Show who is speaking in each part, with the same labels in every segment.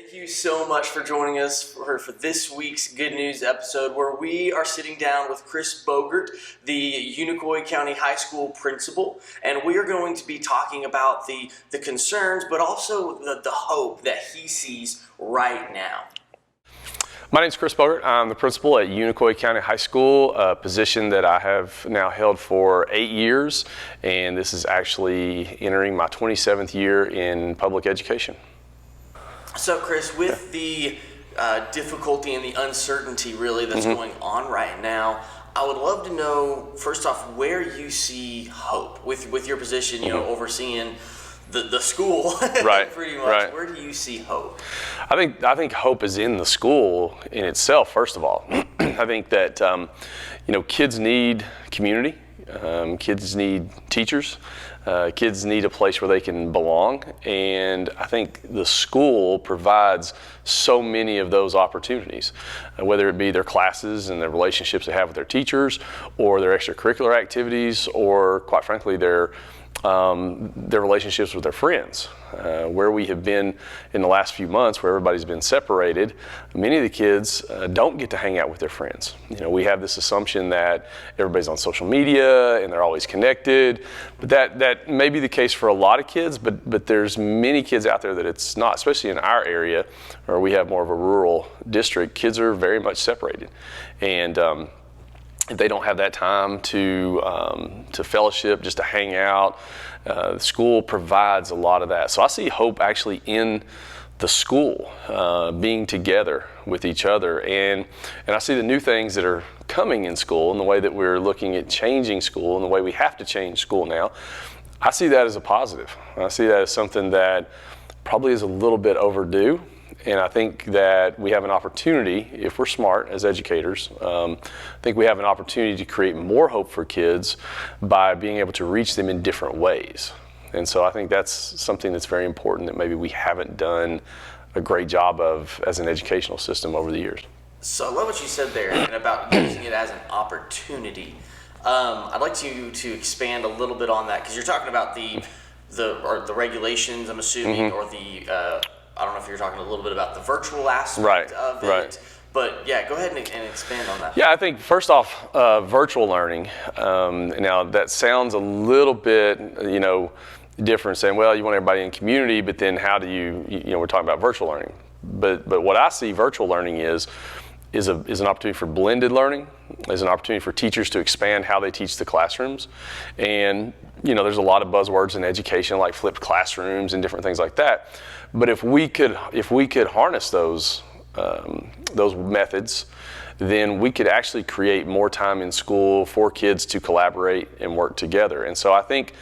Speaker 1: Thank you so much for joining us for this week's Good News episode, where we are sitting down with Chris Bogart, the Unicoi County High School principal, and we are going to be talking about the concerns, but also the hope that he sees right now.
Speaker 2: My name is Chris Bogart. I'm the principal at Unicoi County High School, a position that I have now held for 8 years, and this is actually entering my 27th year in public education.
Speaker 1: So, Chris, with the difficulty and the uncertainty really that's going on right now, I would love to know, first off, where you see hope with your position, you know, overseeing the school,
Speaker 2: Right,
Speaker 1: pretty much.
Speaker 2: right.
Speaker 1: Where do you see hope?
Speaker 2: I think hope is in the school in itself, first of all. I think that, kids need community. Kids need teachers. Kids need a place where they can belong, and I think the school provides so many of those opportunities, whether it be their classes and the relationships they have with their teachers, or their extracurricular activities, or quite frankly their relationships with their friends. Where we have been in the last few months, where everybody's been separated, many of the kids don't get to hang out with their friends. We have this assumption that everybody's on social media and they're always connected, but that may be the case for a lot of kids, but there's many kids out there that it's not, especially in our area, where we have more of a rural district. Kids are very much separated, and if they don't have that time to fellowship, just to hang out, the school provides a lot of that. So I see hope actually in the school, being together with each other, and I see the new things that are coming in school, and the way that we're looking at changing school, and the way we have to change school now. I see that as a positive. I see that as something that probably is a little bit overdue. And I think that we have an opportunity, if we're smart as educators, I think we have an opportunity to create more hope for kids by being able to reach them in different ways. And so I think that's something that's very important that maybe we haven't done a great job of as an educational system over the years.
Speaker 1: So I love what you said there and about using it as an opportunity. I'd like you to expand a little bit on that, because you're talking about the regulations, I'm assuming, or the I don't know if you're talking a little bit about the virtual aspect of it. Right. But yeah, go ahead and expand on that.
Speaker 2: Yeah, I think first off, virtual learning. Now that sounds a little bit, different, saying, well, you want everybody in community, but then how do we're talking about virtual learning. But what I see virtual learning is an opportunity for blended learning, is an opportunity for teachers to expand how they teach the classrooms. And there's a lot of buzzwords in education, like flipped classrooms and different things like that. But if we could harness those methods, then we could actually create more time in school for kids to collaborate and work together. And so I think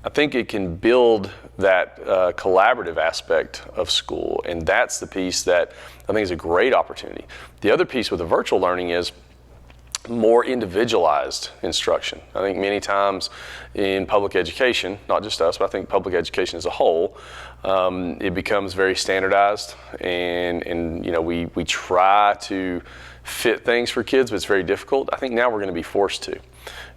Speaker 2: it can build that collaborative aspect of school, and that's the piece that I think is a great opportunity. The other piece with the virtual learning is more individualized instruction. I think many times in public education, not just us, but I think public education as a whole, it becomes very standardized, and we try to fit things for kids, but it's very difficult. I think now we're going to be forced to.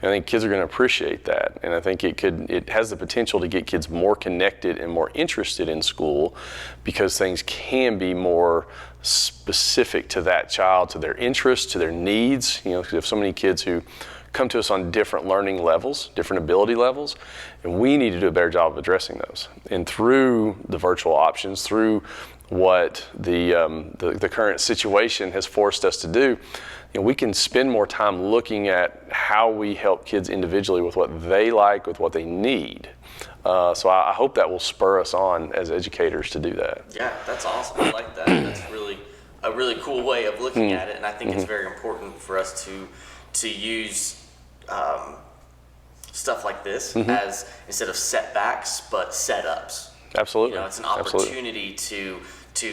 Speaker 2: And I think kids are going to appreciate that, and I think it has the potential to get kids more connected and more interested in school, because things can be more specific to that child, to their interests, to their needs. Because we have so many kids who come to us on different learning levels, different ability levels, and we need to do a better job of addressing those. And through the virtual options, through what the current situation has forced us to do, we can spend more time looking at how we help kids individually with what they like, with what they need. So I hope that will spur us on as educators to do that.
Speaker 1: Yeah, that's awesome. I like that. That's a really cool way of looking at it, and I think it's very important for us to use stuff like this as, instead of setbacks, but setups.
Speaker 2: Absolutely.
Speaker 1: It's an opportunity to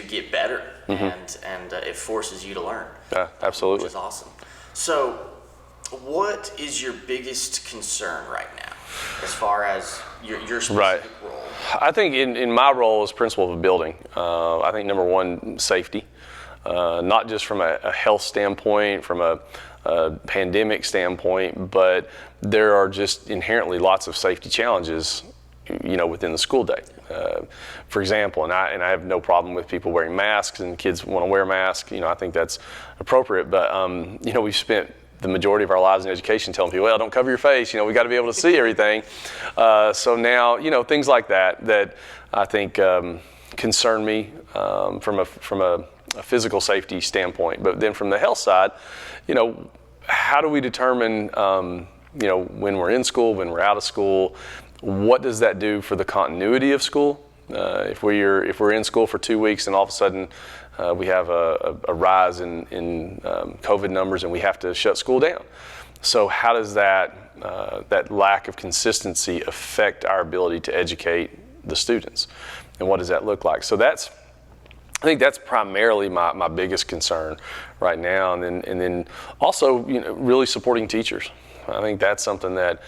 Speaker 1: get better, and it forces you to learn.
Speaker 2: Yeah, absolutely.
Speaker 1: Which is awesome. So, what is your biggest concern right now, as far as your specific role?
Speaker 2: I think in my role as principal of a building, I think number one, safety. Not just from a health standpoint, from a pandemic standpoint, but there are just inherently lots of safety challenges within the school day. For example, and I have no problem with people wearing masks and kids want to wear masks. I think that's appropriate. But we've spent the majority of our lives in education telling people, well, don't cover your face. We got to be able to see everything. So now, things like that I think concern me from a physical safety standpoint. But then from the health side, how do we determine, when we're in school, when we're out of school? What does that do for the continuity of school? If we're in school for 2 weeks and all of a sudden we have a rise in COVID numbers and we have to shut school down. So how does that lack of consistency affect our ability to educate the students? And what does that look like? So I think that's primarily my biggest concern right now. And then also, really supporting teachers. I think that's something that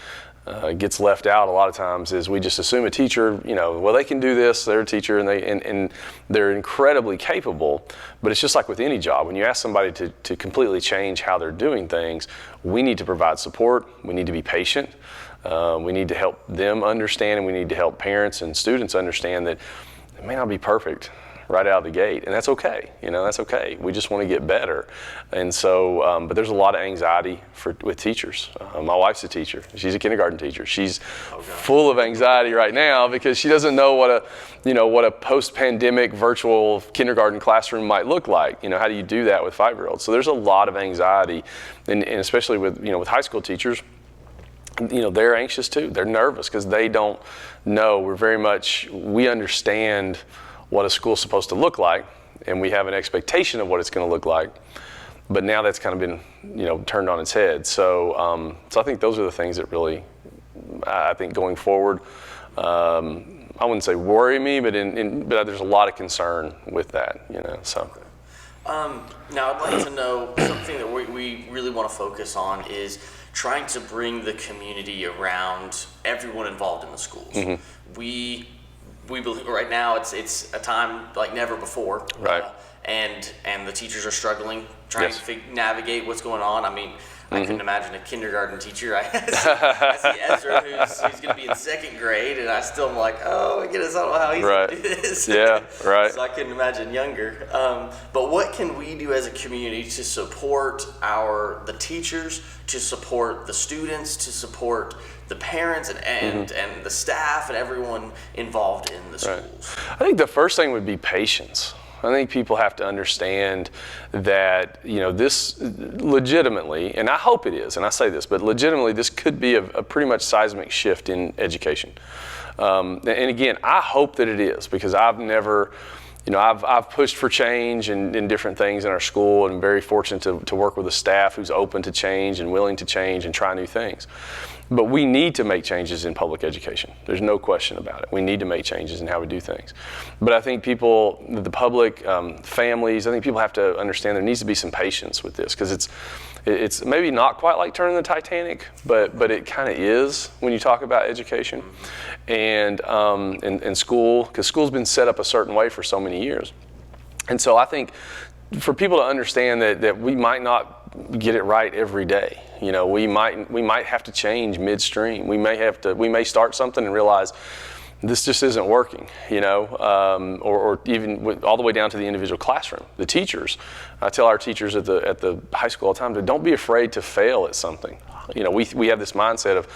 Speaker 2: gets left out a lot of times is we just assume a teacher, well, they can do this, they're a teacher, and they're incredibly capable. But it's just like with any job. When you ask somebody to completely change how they're doing things, we need to provide support, we need to be patient, we need to help them understand, and we need to help parents and students understand that it may not be perfect right out of the gate, and that's okay. That's okay. We just want to get better, and so. But there's a lot of anxiety with teachers. My wife's a teacher. She's a kindergarten teacher. She's full of anxiety right now because she doesn't know what a post-pandemic virtual kindergarten classroom might look like. How do you do that with 5-year-olds? So there's a lot of anxiety, and especially with with high school teachers. They're anxious too. They're nervous because they don't know. We understand what a school's supposed to look like, and we have an expectation of what it's going to look like. But now that's kind of been, turned on its head. So, I think those are the things that really, I think going forward, I wouldn't say worry me, but but there's a lot of concern with that, So.
Speaker 1: Now I'd like to know something that we really want to focus on is trying to bring the community around everyone involved in the schools. Mm-hmm. We believe right now it's a time like never before,
Speaker 2: right?
Speaker 1: And the teachers are struggling trying to navigate what's going on. I mean, I couldn't imagine a kindergarten teacher. I see Ezra who's going to be in 2nd grade, and I still am like, oh my goodness, I don't know how he's going to do this.
Speaker 2: Yeah, right.
Speaker 1: So I couldn't imagine younger. But what can we do as a community to support the teachers, to support the students, to support the parents and the staff and everyone involved in the schools?
Speaker 2: Right. I think the first thing would be patience. I think people have to understand that, this legitimately, and I hope it is, and I say this, but legitimately this could be a pretty much seismic shift in education. And again, I hope that it is, because I've never, I've pushed for change in different things in our school, and I'm very fortunate to work with a staff who's open to change and willing to change and try new things. But we need to make changes in public education. There's no question about it. We need to make changes in how we do things. But I think people, the public, families, I think people have to understand there needs to be some patience with this, because it's maybe not quite like turning the Titanic, but it kind of is when you talk about education and school, because school's been set up a certain way for so many years. And so I think for people to understand that we might not get it right every day. We might have to change midstream. We may start something and realize this just isn't working, or even all the way down to the individual classroom. The teachers, I tell our teachers at the high school all the time, that don't be afraid to fail at something. We have this mindset of,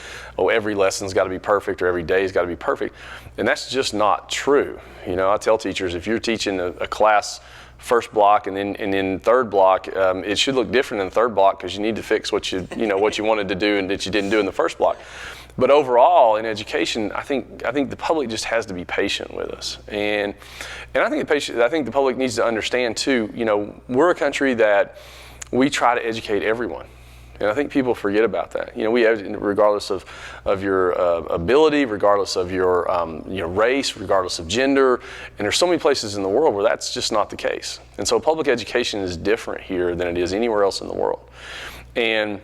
Speaker 2: every lesson's got to be perfect or every day's got to be perfect, and that's just not true. I tell teachers, if you're teaching a class first block and then third block, it should look different in the third block because you need to fix what you wanted to do and that you didn't do in the first block. But overall in education, I think the public just has to be patient with us, and I think the public needs to understand too. We're a country that we try to educate everyone. And I think people forget about that. We have, regardless of your ability, regardless of your race, regardless of gender, and there's so many places in the world where that's just not the case. And so public education is different here than it is anywhere else in the world. And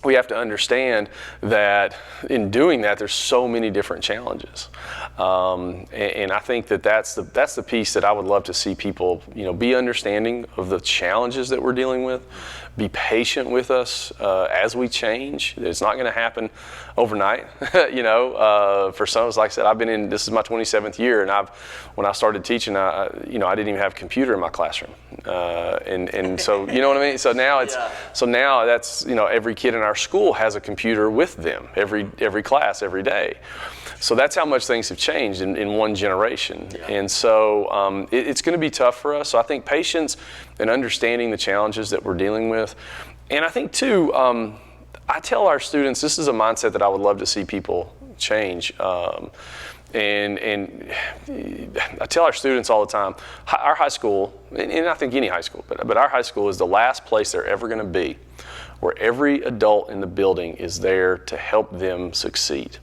Speaker 2: we have to understand that in doing that, there's so many different challenges, and I think that that's the piece that I would love to see people, be understanding of the challenges that we're dealing with, be patient with us as we change. It's not going to happen overnight. For some, like I said, this is my 27th year, and when I started teaching, I didn't even have a computer in my classroom, and so you know what I mean. So now now that's every kid in our school has a computer with them every class every day. So that's how much things have changed in one generation. Yeah. And so it's going to be tough for us. So I think patience and understanding the challenges that we're dealing with. And I think too, I tell our students, this is a mindset that I would love to see people change. And I tell our students all the time, our high school, and I think any high school, but our high school is the last place they're ever going to be where every adult in the building is there to help them succeed.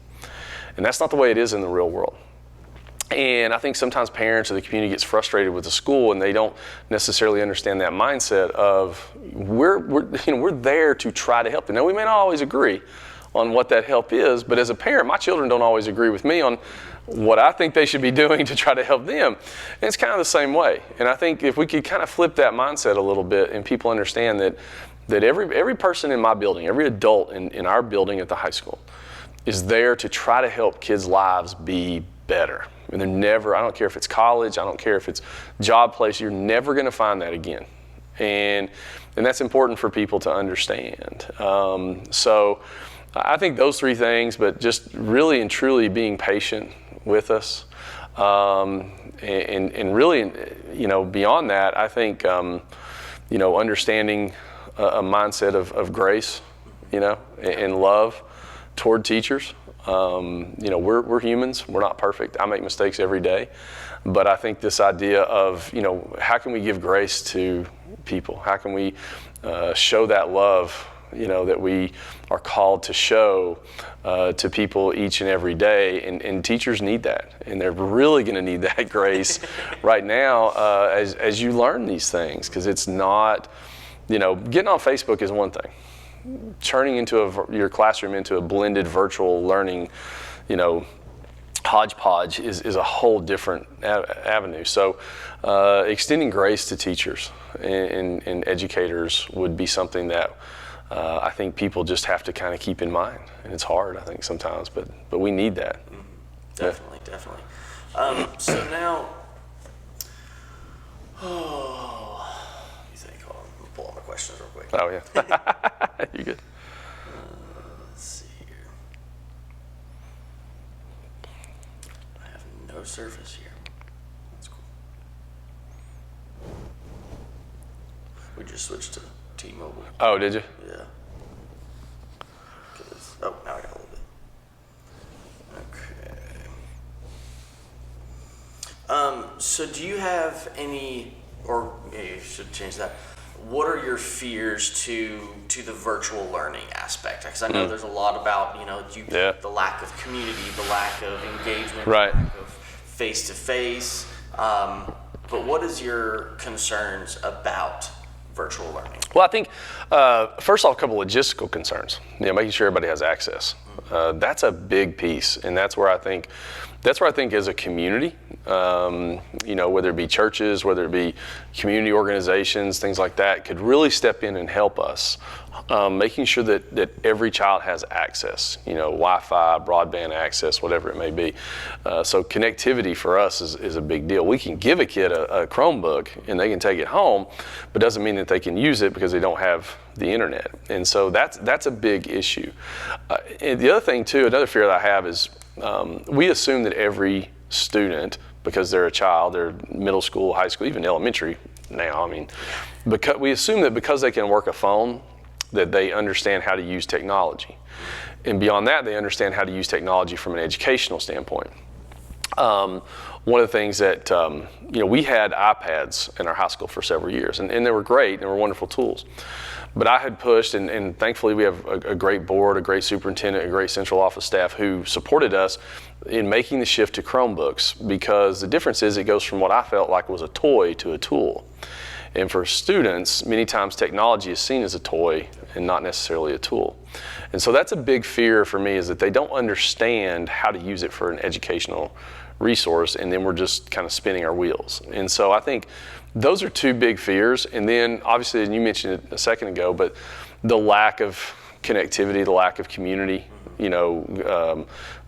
Speaker 2: And that's not the way it is in the real world. And I think sometimes parents or the community gets frustrated with the school, and they don't necessarily understand that mindset of we're there to try to help them. Now, we may not always agree on what that help is, but as a parent, my children don't always agree with me on what I think they should be doing to try to help them. And it's kind of the same way. And I think if we could kind of flip that mindset a little bit, and people understand that every person in my building, every adult in our building at the high school is there to try to help kids' lives be better. And they're never, I don't care if it's college, I don't care if it's job place, you're never going to find that again. And that's important for people to understand. So I think those three things, but just really and truly being patient with us. And really, beyond that, I think, understanding a mindset of grace, and love toward teachers. We're humans. We're not perfect. I make mistakes every day. But I think this idea of, how can we give grace to people? How can we show that love, that we are called to show to people each and every day? And teachers need that. And they're really going to need that grace right now as you learn these things. Because it's not, getting on Facebook is one thing. Turning your classroom into a blended virtual learning, hodgepodge is a whole different avenue. So extending grace to teachers and educators would be something that I think people just have to kind of keep in mind. And it's hard, I think, sometimes, but we need that.
Speaker 1: Definitely, yeah. Definitely. So now, let me think. Hold on, I'm gonna pull all my questions real quick.
Speaker 2: Oh, yeah. You good?
Speaker 1: Let's see here. I have no surface here. That's cool. We just switched to T-Mobile.
Speaker 2: Oh, did you?
Speaker 1: Yeah. Now I got a little bit. Okay. So do you have any, or maybe you should change that. What are your fears to the virtual learning aspect? Because I know there's a lot about, the lack of community, the lack of engagement,
Speaker 2: right.
Speaker 1: The lack of face-to-face. But what is your concerns about virtual learning?
Speaker 2: Well, I think, first off, a couple logistical concerns. Making sure everybody has access. That's a big piece, and that's where I think as a community, whether it be churches, whether it be community organizations, things like that, could really step in and help us, making sure that every child has access, Wi-Fi, broadband access, whatever it may be. So connectivity for us is a big deal. We can give a kid a Chromebook and they can take it home, but doesn't mean that they can use it because they don't have the internet. And so that's a big issue. And the other thing too, another fear that I have is we assume that every student, because they're a child, they're middle school, high school, even elementary now, because we assume that because they can work a phone, that they understand how to use technology. And beyond that, they understand how to use technology from an educational standpoint. one of the things that, we had iPads in our high school for several years, and they were great, and they were wonderful tools. But I had pushed, and thankfully we have a great board, a great superintendent, a great central office staff who supported us in making the shift to Chromebooks, because the difference is it goes from what I felt like was a toy to a tool. And for students, many times technology is seen as a toy and not necessarily a tool. And so that's a big fear for me, is that they don't understand how to use it for an educational resource, and then we're just kind of spinning our wheels. And so I think those are two big fears. And then obviously, and you mentioned it a second ago, but the lack of connectivity, the lack of community, the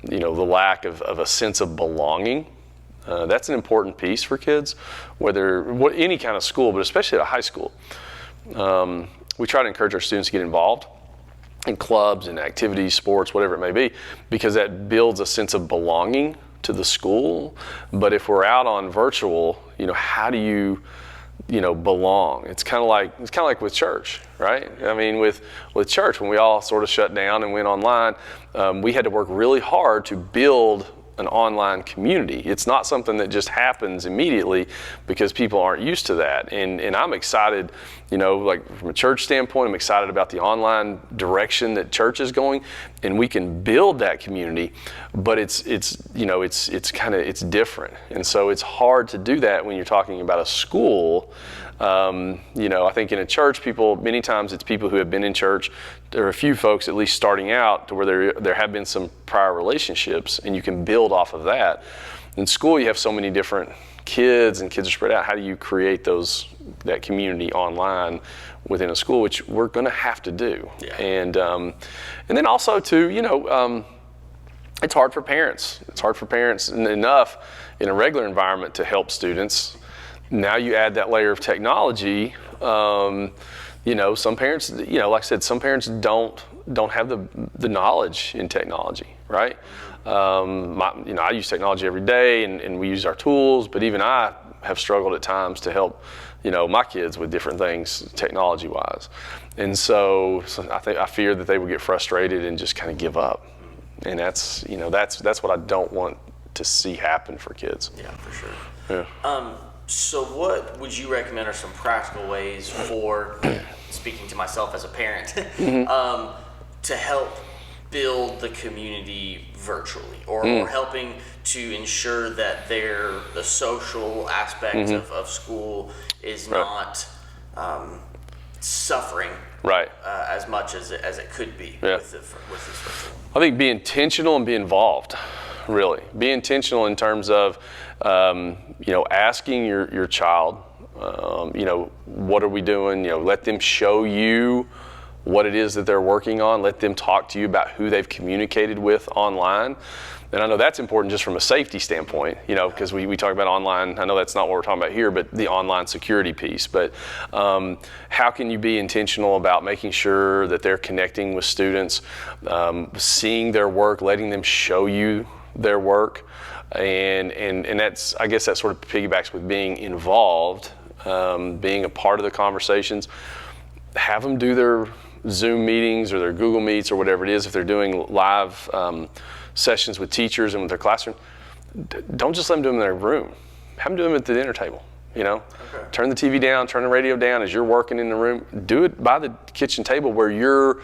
Speaker 2: lack of a sense of belonging. That's an important piece for kids, any kind of school, but especially at a high school. We try to encourage our students to get involved in clubs and activities, sports, whatever it may be, because that builds a sense of belonging to the school. But if we're out on virtual, how do you belong? It's kind of like with church, right? I mean, with church, when we all sort of shut down and went online, we had to work really hard to build an online community. It's not something that just happens immediately, because people aren't used to that. And I'm excited, like from a church standpoint, I'm excited about the online direction that church is going, and we can build that community, but it's different. And so it's hard to do that when you're talking about a school. I think in a church, many times it's people who have been in church. There are a few folks at least starting out to where there have been some prior relationships, and you can build off of that. In school, you have so many different kids, and kids are spread out. How do you create that community online within a school, which we're going to have to do? Yeah. And then also too, it's hard for parents. It's hard for parents enough in a regular environment to help students. Now you add that layer of technology. Some parents, like I said, some parents don't have the knowledge in technology, right? I use technology every day, and we use our tools, but even I have struggled at times to help, my kids with different things technology-wise. And so I fear that they would get frustrated and just kind of give up. And that's what I don't want to see happen for kids.
Speaker 1: Yeah, for sure. Yeah. So what would you recommend are some practical ways for, speaking to myself as a parent, to help build the community virtually, or helping to ensure that the social aspect of school is not suffering as much as it could be with this virtual?
Speaker 2: I think be intentional and be involved. Really, be intentional in terms of asking your child, what are we doing? Let them show you what it is that they're working on. Let them talk to you about who they've communicated with online. And I know that's important just from a safety standpoint, because we talk about online. I know that's not what we're talking about here, but the online security piece. But how can you be intentional about making sure that they're connecting with students, seeing their work, letting them show you their work, and that's, I guess that sort of piggybacks with being involved, being a part of the conversations. Have them do their Zoom meetings or their Google Meets or whatever it is. If they're doing live sessions with teachers and with their classroom, don't just let them do them in their room. Have them do them at the dinner table. Okay. Turn the TV down, turn the radio down as you're working in the room. Do it by the kitchen table where you're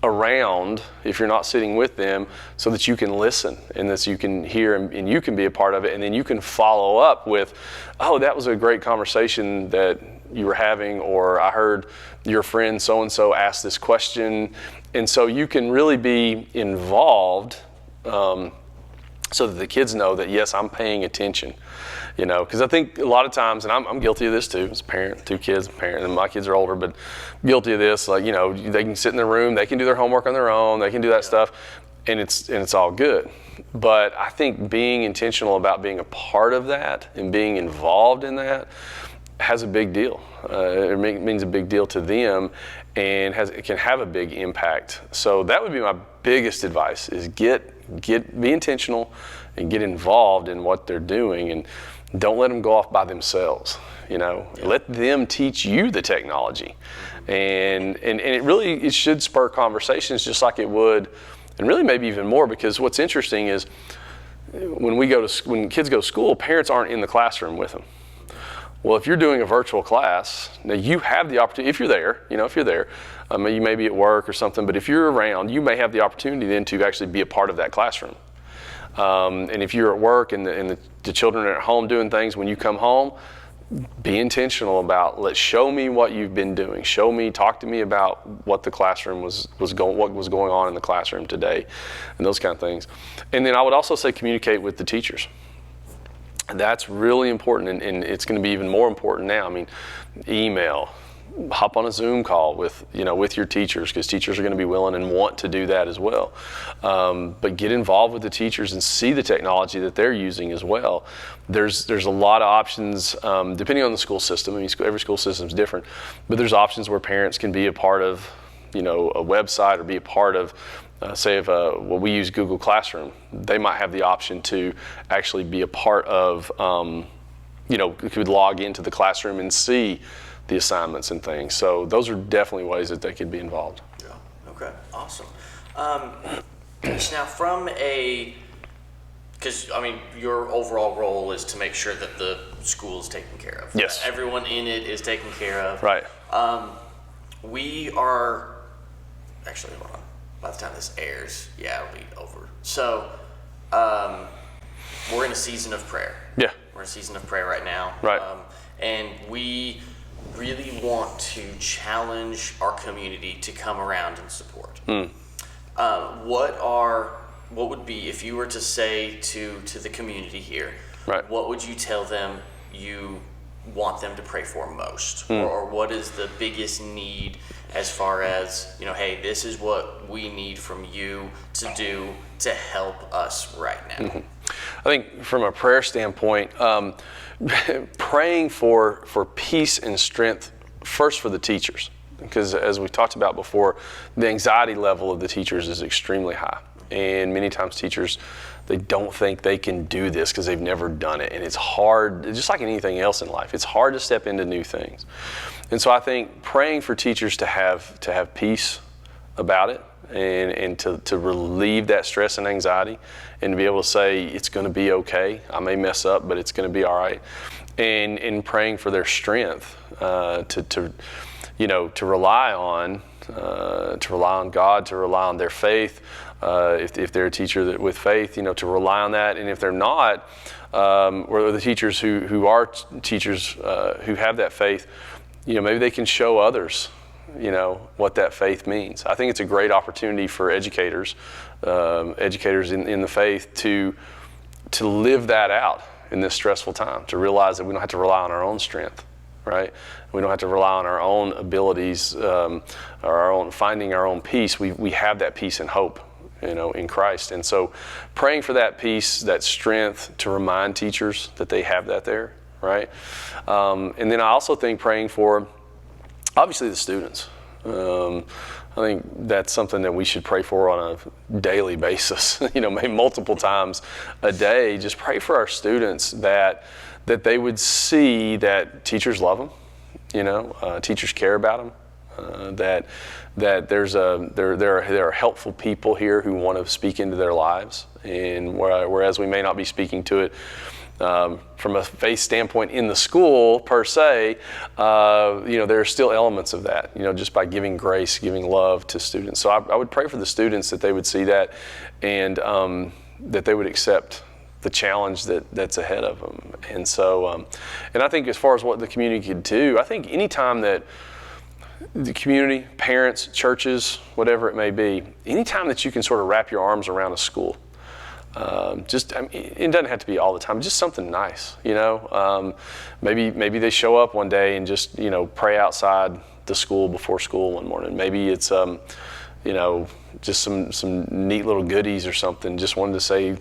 Speaker 2: around, if you're not sitting with them, so that you can listen and that you can hear and you can be a part of it, and then you can follow up with, oh, that was a great conversation that you were having, or I heard your friend so-and-so ask this question. And so you can really be involved, so that the kids know that, yes, I'm paying attention. Because I think a lot of times, and I'm guilty of this too, as a parent, 2 kids, parent, and my kids are older, but guilty of this. Like, they can sit in their room, they can do their homework on their own, they can do that stuff, and it's all good. But I think being intentional about being a part of that and being involved in that has a big deal. It means a big deal to them, and it can have a big impact. So that would be my biggest advice: is be intentional and get involved in what they're doing, and don't let them go off by themselves. Let them teach you the technology, and it should spur conversations just like it would, and really maybe even more, because what's interesting is when kids go to school, parents aren't in the classroom with them. Well, if you're doing a virtual class, now you have the opportunity, if you're there, you may be at work or something, but if you're around, you may have the opportunity then to actually be a part of that classroom. And if you're at work and the children are at home doing things, when you come home, be intentional about, show me what you've been doing. Talk to me about what the classroom what was going on in the classroom today, and those kind of things. And then I would also say communicate with the teachers. That's really important, and it's going to be even more important now. I mean, email, hop on a Zoom call with your teachers, because teachers are going to be willing and want to do that as well. But get involved with the teachers and see the technology that they're using as well. There's a lot of options depending on the school system. I mean, every school system is different, but there's options where parents can be a part of, a website, or be a part of. We use Google Classroom. They might have the option to actually be a part of, could log into the classroom and see the assignments and things. So those are definitely ways that they could be involved.
Speaker 1: Yeah. Okay. Awesome. Now, because your overall role is to make sure that the school is taken care of.
Speaker 2: Yes.
Speaker 1: Everyone in it is taken care of.
Speaker 2: Right.
Speaker 1: We are actually, hold on. By the time this airs, it'll be over. So, we're in a season of prayer.
Speaker 2: Yeah.
Speaker 1: We're in a season of prayer right now.
Speaker 2: Right.
Speaker 1: And we really want to challenge our community to come around and support. What would be, if you were to say to the community here,
Speaker 2: right,
Speaker 1: what would you tell them you want them to pray for most? Or what is the biggest need as far as, hey, this is what we need from you to do to help us right now?
Speaker 2: Mm-hmm. I think from a prayer standpoint, praying for peace and strength first for the teachers, because as we talked about before, the anxiety level of the teachers is extremely high, and many times teachers, they don't think they can do this because they've never done it, and it's hard, just like anything else in life, it's hard to step into new things. And so I think praying for teachers to have peace about it, and to relieve that stress and anxiety, and to be able to say it's going to be okay. I may mess up, but it's going to be all right. And praying for their strength to rely on God, to rely on their faith. If they're a teacher with faith, to rely on that. And if they're not, or the teachers who are teachers who have that faith, maybe they can show others what that faith means. I think it's a great opportunity for educators in the faith to live that out in this stressful time, to realize that we don't have to rely on our own strength, right? We don't have to rely on our own abilities or finding our own peace. We have that peace and hope, in Christ. And so praying for that peace, that strength, to remind teachers that they have that there, right? And then I also think praying for, obviously, the students. I think that's something that we should pray for on a daily basis, maybe multiple times a day. Just pray for our students that they would see that teachers love them, teachers care about them, that there are helpful people here who want to speak into their lives, and whereas we may not be speaking to it from a faith standpoint in the school per se, there are still elements of that, just by giving grace, giving love to students. So I would pray for the students that they would see that, and that they would accept the challenge that's ahead of them. And so, and I think as far as what the community could do, I think anytime that the community, parents, churches, whatever it may be, anytime that you can sort of wrap your arms around a school, it doesn't have to be all the time, just something nice, maybe they show up one day and just, pray outside the school before school one morning. Maybe it's, just some neat little goodies or something, just wanted to say,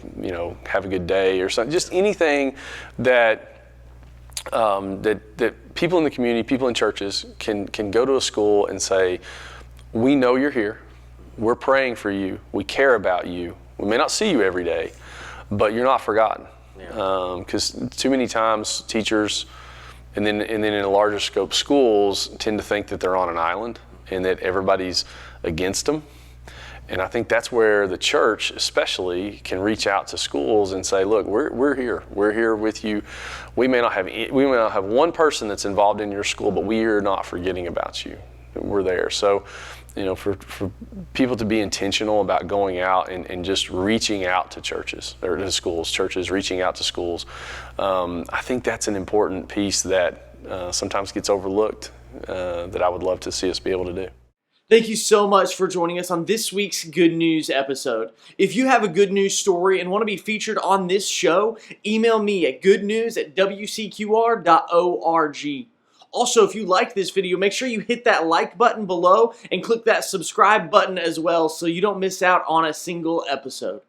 Speaker 2: have a good day or something, just anything that people in the community, people in churches can go to a school and say, we know you're here, we're praying for you, we care about you. We may not see you every day, but you're not forgotten. Because too many times teachers, and then in a larger scope schools, tend to think that they're on an island and that everybody's against them. And I think that's where the church especially can reach out to schools and say, look, we're here with you. We may not have one person that's involved in your school, but we are not forgetting about you. We're there. So, for people to be intentional about going out and just reaching out to churches or to schools, churches reaching out to schools, I think that's an important piece that sometimes gets overlooked, that I would love to see us be able to do.
Speaker 3: Thank you so much for joining us on this week's Good News episode. If you have a good news story and want to be featured on this show, email me at goodnews@wcqr.org. Also, if you like this video, make sure you hit that like button below and click that subscribe button as well so you don't miss out on a single episode.